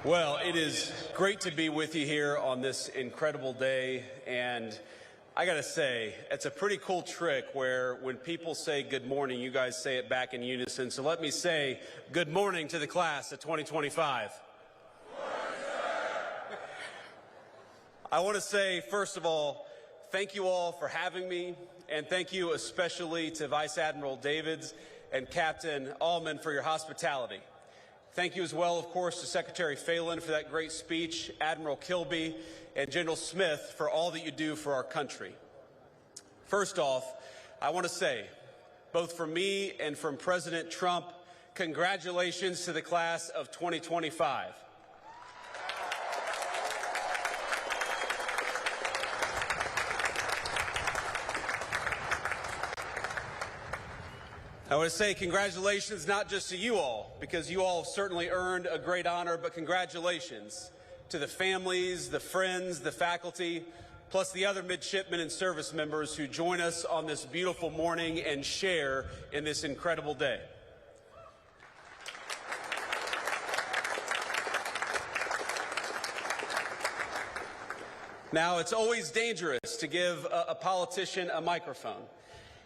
Well, it is great to be with you here on this incredible day, and I gotta say, it's a pretty cool trick where when people say good morning, you guys say it back in unison. So let me say good morning to the class of 2025. I want to say, first of all, thank you all for having me, and thank you especially to Vice Admiral Davids and Captain Allman for your hospitality. Thank you as well, of course, to Secretary Phelan for that great speech, Admiral Kilby, and General Smith for all that you do for our country. First off, I want to say, both from me and from President Trump, congratulations to the class of 2025. I want to say congratulations not just to you all, because you all have certainly earned a great honor, but congratulations to the families, the friends, the faculty, plus the other midshipmen and service members who join us on this beautiful morning and share in this incredible day. Now, it's always dangerous to give a politician a microphone,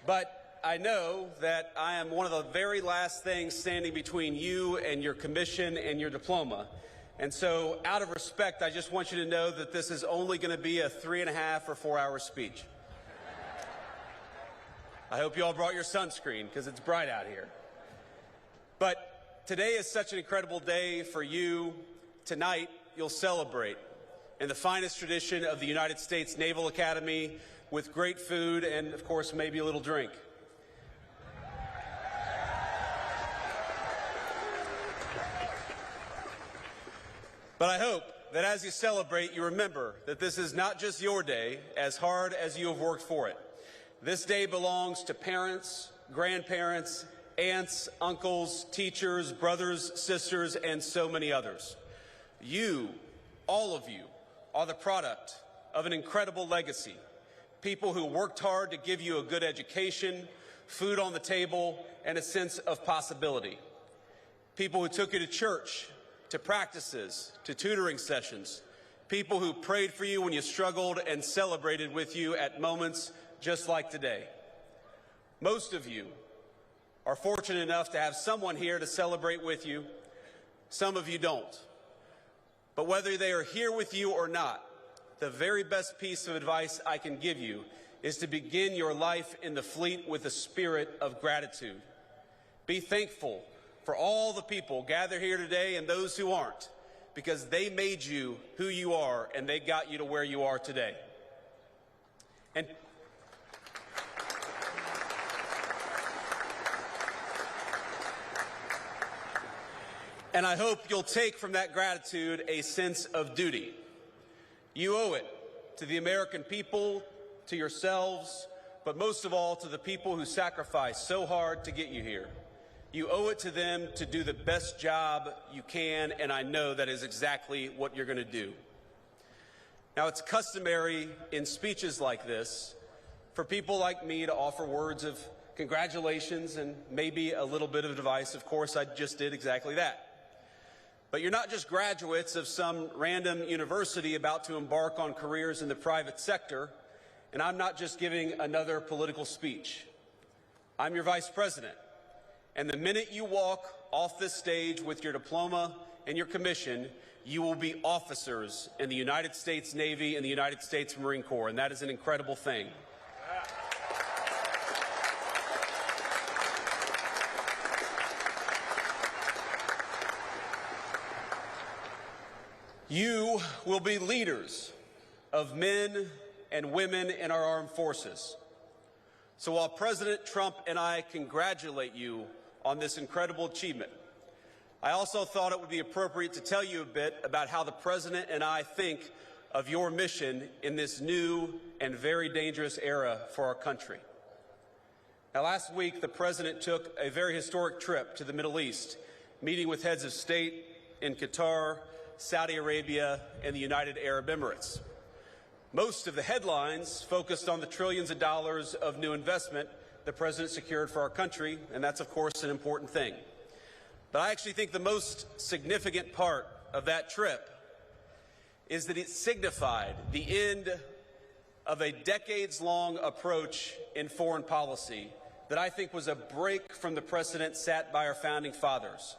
but I know that I am one of the very last things standing between you and your commission and your diploma. And so, out of respect, I just want you to know that this is only going to be a 3.5 or 4 hour speech. I hope you all brought your sunscreen because it's bright out here. But today is such an incredible day for you. Tonight, you'll celebrate in the finest tradition of the United States Naval Academy with great food and, of course, maybe a little drink. But I hope that as you celebrate, you remember that this is not just your day, as hard as you have worked for it. This day belongs to parents, grandparents, aunts, uncles, teachers, brothers, sisters, and so many others. You, all of you, are the product of an incredible legacy. People who worked hard to give you a good education, food on the table, and a sense of possibility. People who took you to church, to practices, to tutoring sessions, people who prayed for you when you struggled and celebrated with you at moments just like today. Most of you are fortunate enough to have someone here to celebrate with you. Some of you don't. But whether they are here with you or not, the very best piece of advice I can give you is to begin your life in the fleet with a spirit of gratitude. Be thankful for all the people gathered here today and those who aren't, because they made you who you are and they got you to where you are today. And I hope you'll take from that gratitude a sense of duty. You owe it to the American people, to yourselves, but most of all to the people who sacrificed so hard to get you here. You owe it to them to do the best job you can, and I know that is exactly what you're going to do. Now, it's customary in speeches like this for people like me to offer words of congratulations and maybe a little bit of advice. Of course, I just did exactly that. But you're not just graduates of some random university about to embark on careers in the private sector, and I'm not just giving another political speech. I'm your vice president. And the minute you walk off this stage with your diploma and your commission, you will be officers in the United States Navy and the United States Marine Corps, and that is an incredible thing. You will be leaders of men and women in our armed forces. So while President Trump and I congratulate you on this incredible achievement, I also thought it would be appropriate to tell you a bit about how the President and I think of your mission in this new and very dangerous era for our country. Now, last week, the President took a very historic trip to the Middle East, meeting with heads of state in Qatar, Saudi Arabia, and the United Arab Emirates. Most of the headlines focused on the trillions of dollars of new investment the President secured for our country, and that's, of course, an important thing. But I actually think the most significant part of that trip is that it signified the end of a decades-long approach in foreign policy that I think was a break from the precedent set by our founding fathers.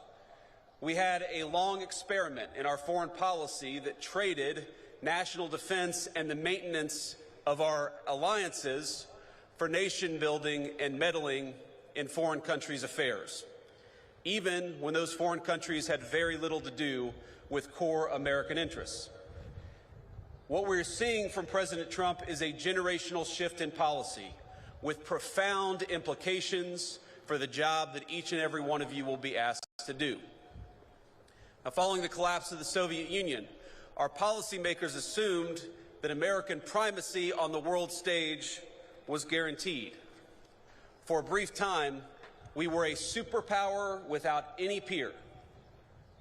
We had a long experiment in our foreign policy that traded national defense and the maintenance of our alliances for nation building and meddling in foreign countries' affairs, even when those foreign countries had very little to do with core American interests. What we're seeing from President Trump is a generational shift in policy with profound implications for the job that each and every one of you will be asked to do. Now, following the collapse of the Soviet Union, our policymakers assumed that American primacy on the world stage was guaranteed. For a brief time, we were a superpower without any peer,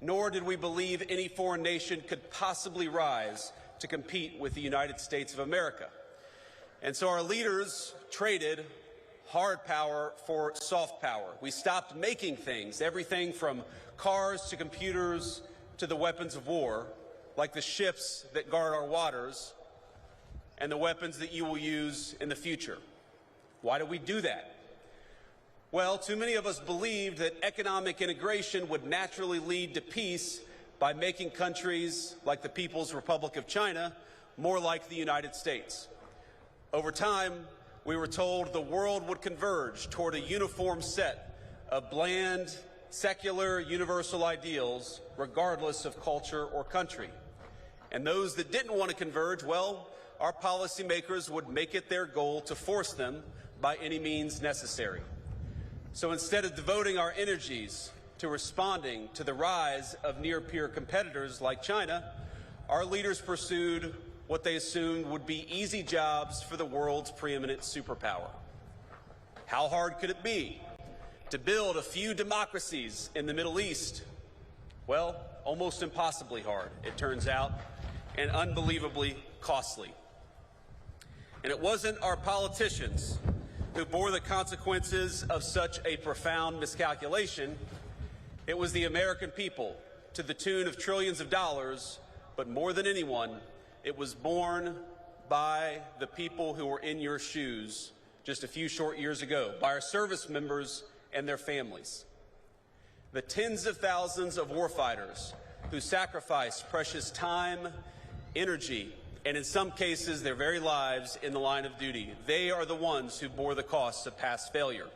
nor did we believe any foreign nation could possibly rise to compete with the United States of America. And so our leaders traded hard power for soft power. We stopped making things, everything from cars to computers to the weapons of war, like the ships that guard our waters and the weapons that you will use in the future. Why did we do that? Well, too many of us believed that economic integration would naturally lead to peace by making countries like the People's Republic of China more like the United States. Over time, we were told the world would converge toward a uniform set of bland, secular, universal ideals, regardless of culture or country. And those that didn't want to converge, well, our policymakers would make it their goal to force them by any means necessary. So instead of devoting our energies to responding to the rise of near-peer competitors like China, our leaders pursued what they assumed would be easy jobs for the world's preeminent superpower. How hard could it be to build a few democracies in the Middle East? Well, almost impossibly hard, it turns out, and unbelievably costly. And it wasn't our politicians who bore the consequences of such a profound miscalculation. It was the American people, to the tune of trillions of dollars, but more than anyone, it was borne by the people who were in your shoes just a few short years ago, by our service members and their families. The tens of thousands of warfighters who sacrificed precious time, energy, and in some cases their very lives in the line of duty. They are the ones who bore the costs of past failure.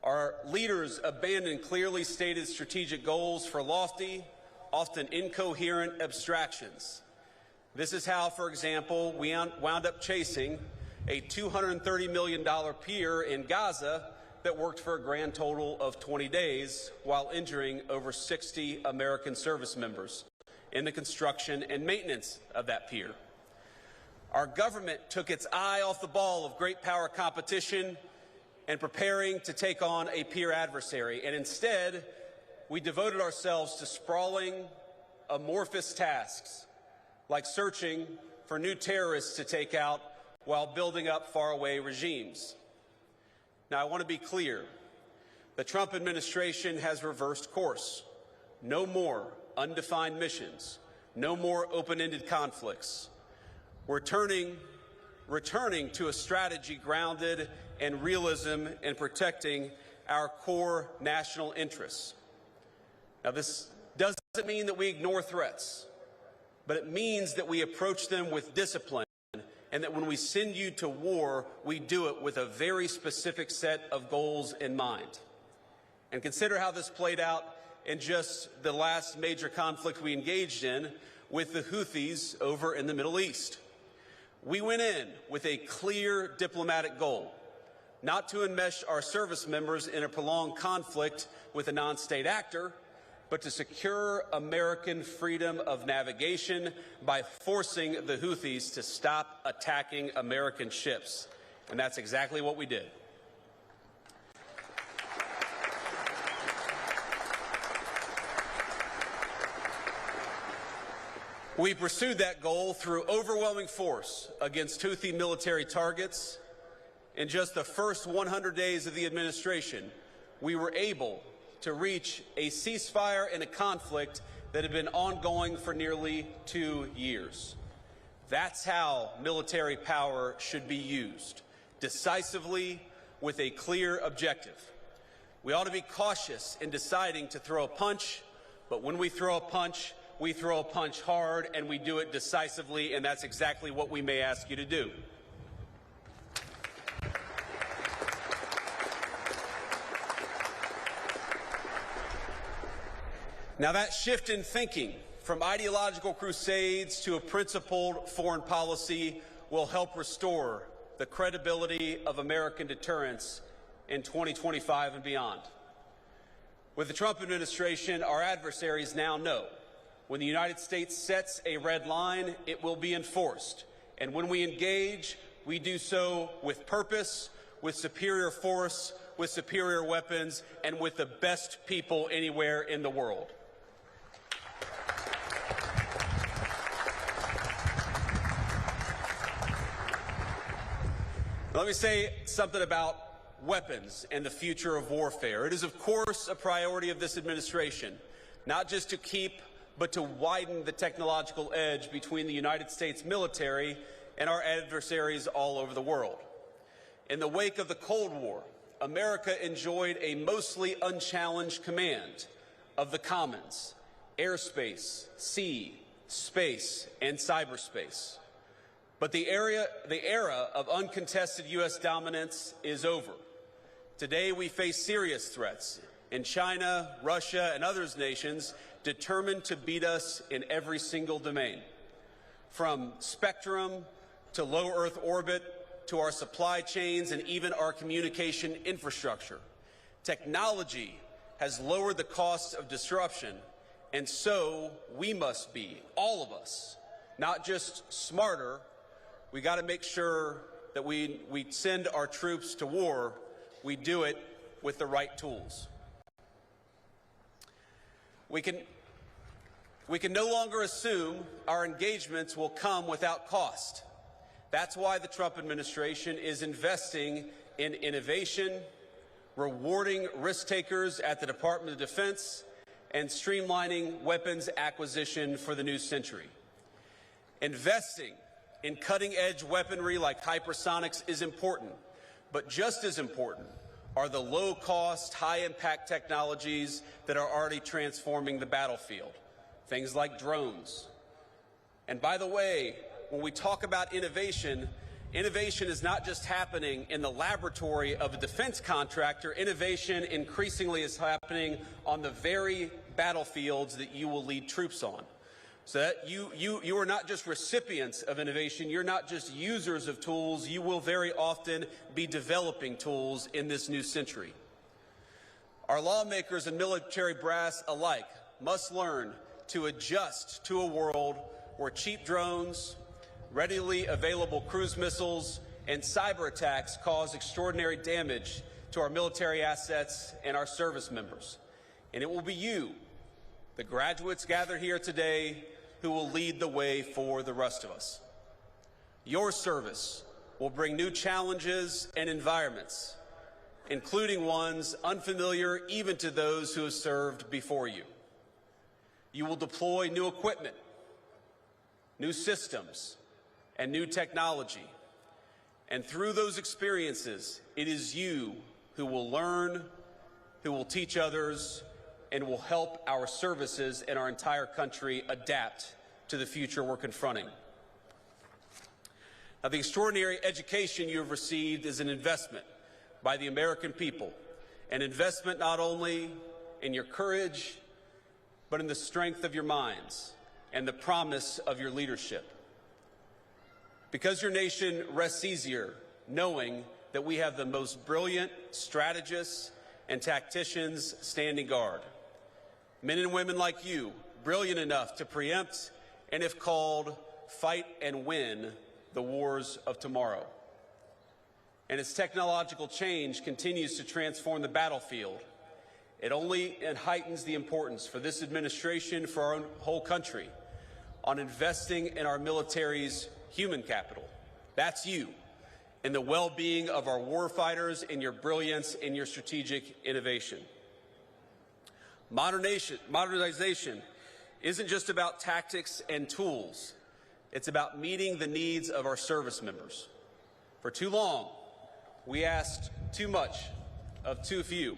Our leaders abandoned clearly stated strategic goals for lofty, often incoherent abstractions. This is how, for example, we wound up chasing a $230 million pier in Gaza that worked for a grand total of 20 days while injuring over 60 American service members in the construction and maintenance of that pier. Our government took its eye off the ball of great power competition and preparing to take on a peer adversary, and instead we devoted ourselves to sprawling, amorphous tasks like searching for new terrorists to take out while building up faraway regimes. Now, I want to be clear. The Trump administration has reversed course. No more undefined missions. No more open-ended conflicts. We're returning to a strategy grounded in realism and protecting our core national interests. Now, this doesn't mean that we ignore threats, but it means that we approach them with discipline, and that when we send you to war, we do it with a very specific set of goals in mind. And consider how this played out in just the last major conflict we engaged in with the Houthis over in the Middle East. We went in with a clear diplomatic goal, not to enmesh our service members in a prolonged conflict with a non-state actor, but to secure American freedom of navigation by forcing the Houthis to stop attacking American ships. And that's exactly what we did. We pursued that goal through overwhelming force against Houthi military targets. In just the first 100 days of the administration, we were able to reach a ceasefire in a conflict that have been ongoing for nearly 2 years. That's how military power should be used, decisively, with a clear objective. We ought to be cautious in deciding to throw a punch, but when we throw a punch hard, and we do it decisively, and that's exactly what we may ask you to do. Now, that shift in thinking from ideological crusades to a principled foreign policy will help restore the credibility of American deterrence in 2025 and beyond. With the Trump administration, our adversaries now know when the United States sets a red line, it will be enforced. And when we engage, we do so with purpose, with superior force, with superior weapons, and with the best people anywhere in the world. Let me say something about weapons and the future of warfare. It is, of course, a priority of this administration, not just to keep, but to widen the technological edge between the United States military and our adversaries all over the world. In the wake of the Cold War, America enjoyed a mostly unchallenged command of the commons, airspace, sea, space, and cyberspace. But the era of uncontested U.S. dominance is over. Today we face serious threats in China, Russia, and other nations determined to beat us in every single domain. From spectrum to low Earth orbit to our supply chains and even our communication infrastructure. Technology has lowered the cost of disruption, and so we must be, all of us, not just smarter. We got to make sure that we send our troops to war, we do it with the right tools. We can no longer assume our engagements will come without cost. That's why the Trump administration is investing in innovation, rewarding risk takers at the Department of Defense, and streamlining weapons acquisition for the new century. Investing in cutting-edge weaponry like hypersonics is important, but just as important are the low-cost, high-impact technologies that are already transforming the battlefield, things like drones. And by the way, when we talk about innovation, innovation is not just happening in the laboratory of a defense contractor. Innovation increasingly is happening on the very battlefields that you will lead troops on. So that you are not just recipients of innovation, you're not just users of tools, you will very often be developing tools in this new century. Our lawmakers and military brass alike must learn to adjust to a world where cheap drones, readily available cruise missiles, and cyber attacks cause extraordinary damage to our military assets and our service members. And it will be you, the graduates gathered here today, who will lead the way for the rest of us. Your service will bring new challenges and environments, including ones unfamiliar even to those who have served before you. You will deploy new equipment, new systems, and new technology. And through those experiences, it is you who will learn, who will teach others, and will help our services and our entire country adapt to the future we're confronting. Now, the extraordinary education you have received is an investment by the American people, an investment not only in your courage, but in the strength of your minds and the promise of your leadership. Because your nation rests easier knowing that we have the most brilliant strategists and tacticians standing guard. Men and women like you, brilliant enough to preempt and, if called, fight and win the wars of tomorrow. And as technological change continues to transform the battlefield, it only heightens the importance for this administration, for our whole country, on investing in our military's human capital. That's you, in the well-being of our warfighters, in your brilliance, in your strategic innovation. Modernization isn't just about tactics and tools. It's about meeting the needs of our service members. For too long, we asked too much of too few.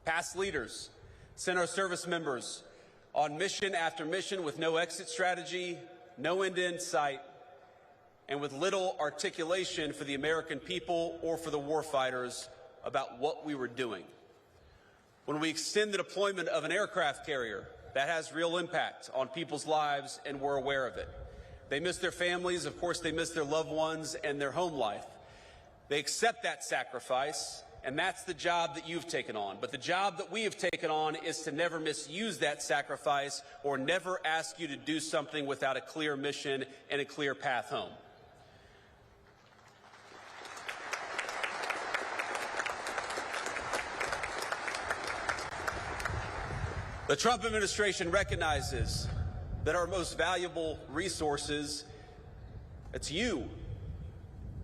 Past leaders sent our service members on mission after mission with no exit strategy, no end in sight, and with little articulation for the American people or for the warfighters about what we were doing. When we extend the deployment of an aircraft carrier, that has real impact on people's lives, and we're aware of it. They miss their families, of course they miss their loved ones and their home life. They accept that sacrifice, and that's the job that you've taken on. But the job that we have taken on is to never misuse that sacrifice or never ask you to do something without a clear mission and a clear path home. The Trump administration recognizes that our most valuable resources, it's you.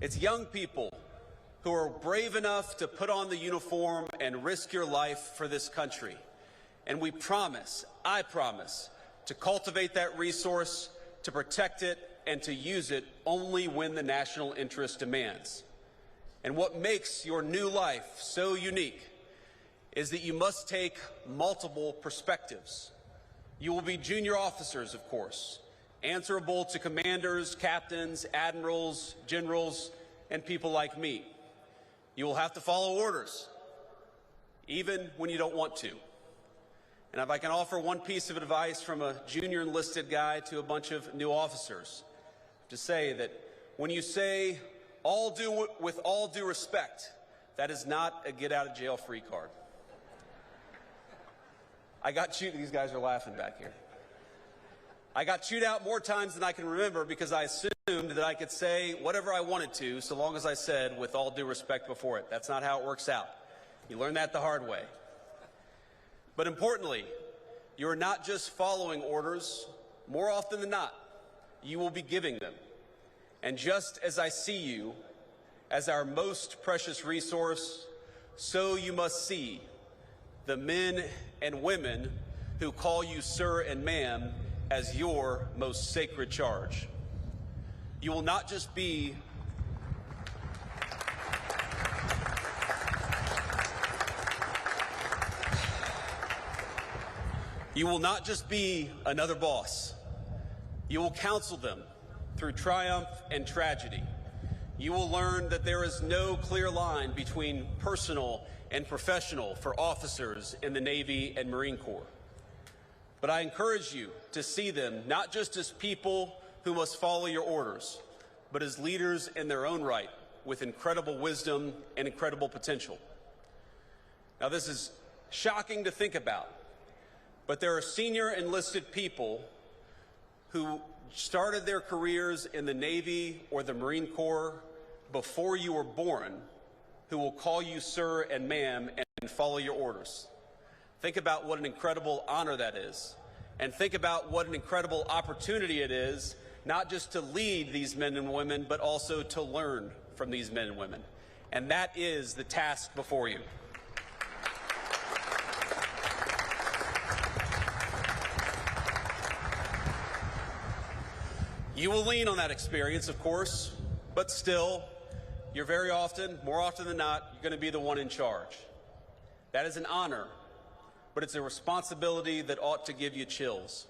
It's young people who are brave enough to put on the uniform and risk your life for this country. And we promise, I promise, to cultivate that resource, to protect it, and to use it only when the national interest demands. And what makes your new life so unique is that you must take multiple perspectives. You will be junior officers, of course, answerable to commanders, captains, admirals, generals, and people like me. You will have to follow orders, even when you don't want to. And if I can offer one piece of advice from a junior enlisted guy to a bunch of new officers, to say that when you say with all due respect, that is not a get-out-of-jail-free card. I got chewed, these guys are laughing back here. I got chewed out more times than I can remember because I assumed that I could say whatever I wanted to so long as I said with all due respect before it. That's not how it works out. You learn that the hard way. But importantly, you are not just following orders. More often than not, you will be giving them. And just as I see you as our most precious resource, so you must see the men and women who call you sir and ma'am as your most sacred charge. You will not just be another boss. You will counsel them through triumph and tragedy. You will learn that there is no clear line between personal and professional for officers in the Navy and Marine Corps. But I encourage you to see them not just as people who must follow your orders, but as leaders in their own right with incredible wisdom and incredible potential. Now, this is shocking to think about, but there are senior enlisted people who started their careers in the Navy or the Marine Corps before you were born who will call you sir and ma'am and follow your orders. Think about what an incredible honor that is. And think about what an incredible opportunity it is, not just to lead these men and women, but also to learn from these men and women. And that is the task before you. You will lean on that experience, of course, but still, you're more often than not, you're going to be the one in charge. That is an honor, but it's a responsibility that ought to give you chills.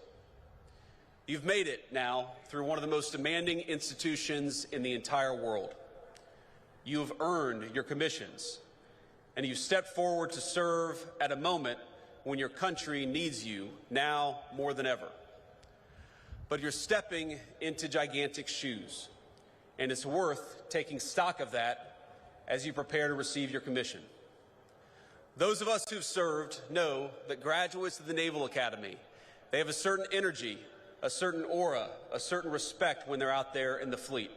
You've made it now through one of the most demanding institutions in the entire world. You have earned your commissions, and you've stepped forward to serve at a moment when your country needs you now more than ever. But you're stepping into gigantic shoes, and it's worth taking stock of that as you prepare to receive your commission. Those of us who've served know that graduates of the Naval Academy, they have a certain energy, a certain aura, a certain respect when they're out there in the fleet.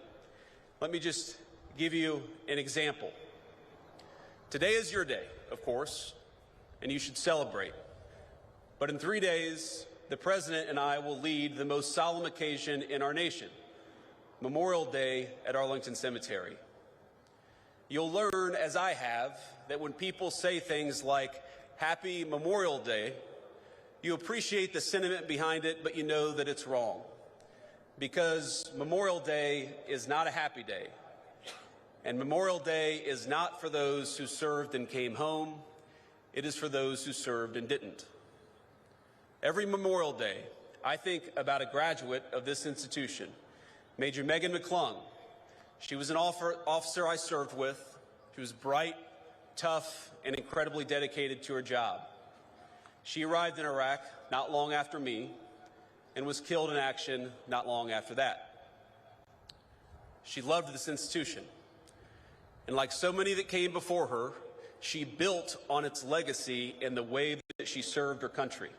Let me just give you an example. Today is your day, of course, and you should celebrate. But in 3 days, the President and I will lead the most solemn occasion in our nation, Memorial Day at Arlington Cemetery. You'll learn, as I have, that when people say things like Happy Memorial Day, You appreciate the sentiment behind it, but you know that it's wrong. Because Memorial Day is not a happy day. And Memorial Day is not for those who served and came home. It is for those who served and didn't. Every Memorial Day, I think about a graduate of this institution, Major Megan McClung. She was an officer I served with. She was bright, tough, and incredibly dedicated to her job. She arrived in Iraq not long after me and was killed in action not long after that. She loved this institution. And like so many that came before her, she built on its legacy in the way that she served her country.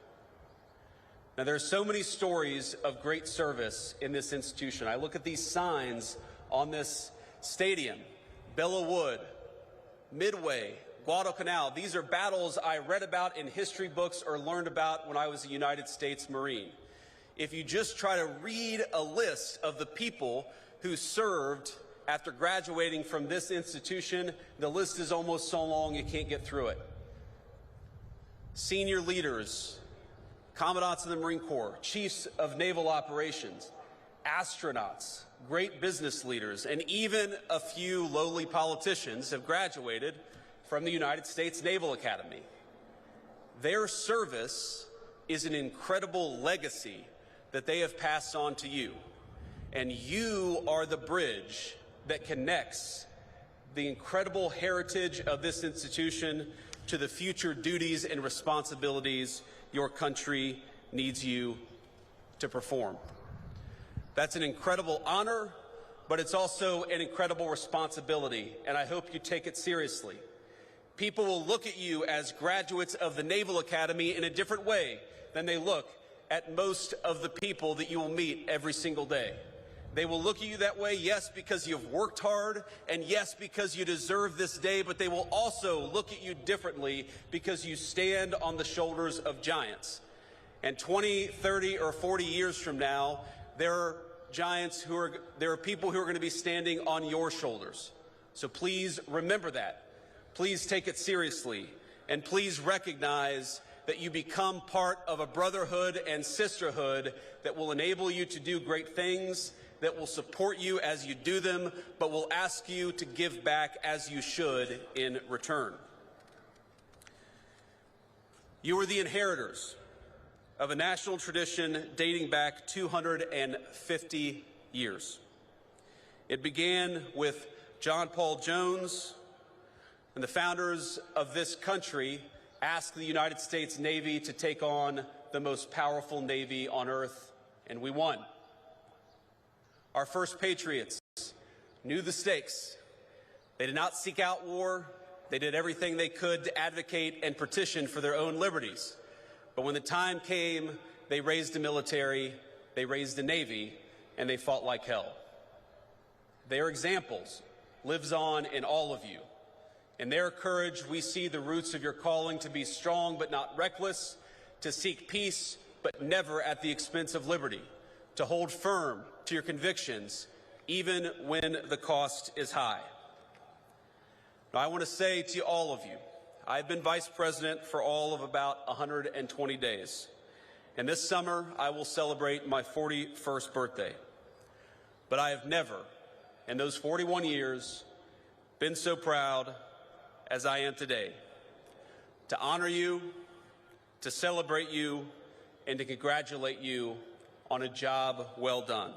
Now, there are so many stories of great service in this institution. I look at these signs on this stadium: Belleau Wood, Midway, Guadalcanal. These are battles I read about in history books or learned about when I was a United States Marine. If you just try to read a list of the people who served after graduating from this institution, the list is almost so long you can't get through it. Senior leaders, commandants of the Marine Corps, chiefs of naval operations, astronauts, great business leaders, and even a few lowly politicians have graduated from the United States Naval Academy. Their service is an incredible legacy that they have passed on to you. And you are the bridge that connects the incredible heritage of this institution to the future duties and responsibilities your country needs you to perform. That's an incredible honor, but it's also an incredible responsibility, and I hope you take it seriously. People will look at you as graduates of the Naval Academy in a different way than they look at most of the people that you will meet every single day. They will look at you that way, yes, because you've worked hard, and yes, because you deserve this day, but they will also look at you differently because you stand on the shoulders of giants. And 20, 30, or 40 years from now, there are people who are going to be standing on your shoulders. So please remember that. Please take it seriously, and please recognize that you become part of a brotherhood and sisterhood that will enable you to do great things, that will support you as you do them, but will ask you to give back as you should in return. You are the inheritors of a national tradition dating back 250 years. It began with John Paul Jones, and the founders of this country asked the United States Navy to take on the most powerful Navy on earth, and we won. Our first patriots knew the stakes. They did not seek out war. They did everything they could to advocate and petition for their own liberties. But when the time came, they raised a military, they raised a Navy, and they fought like hell. Their examples lives on in all of you. In their courage, we see the roots of your calling to be strong but not reckless, to seek peace but never at the expense of liberty, to hold firm to your convictions even when the cost is high. Now, I want to say to all of you, I've been vice president for all of about 120 days. And this summer, I will celebrate my 41st birthday. But I have never, in those 41 years, been so proud as I am today, to honor you, to celebrate you, and to congratulate you on a job well done.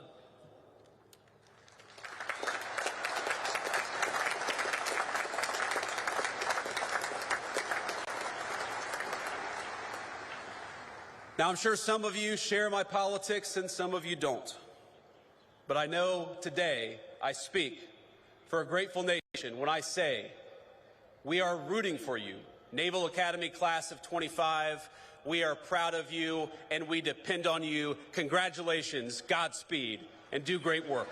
Now, I'm sure some of you share my politics and some of you don't. But I know today I speak for a grateful nation when I say we are rooting for you, Naval Academy Class of 25. We are proud of you, and we depend on you. Congratulations, Godspeed, and do great work.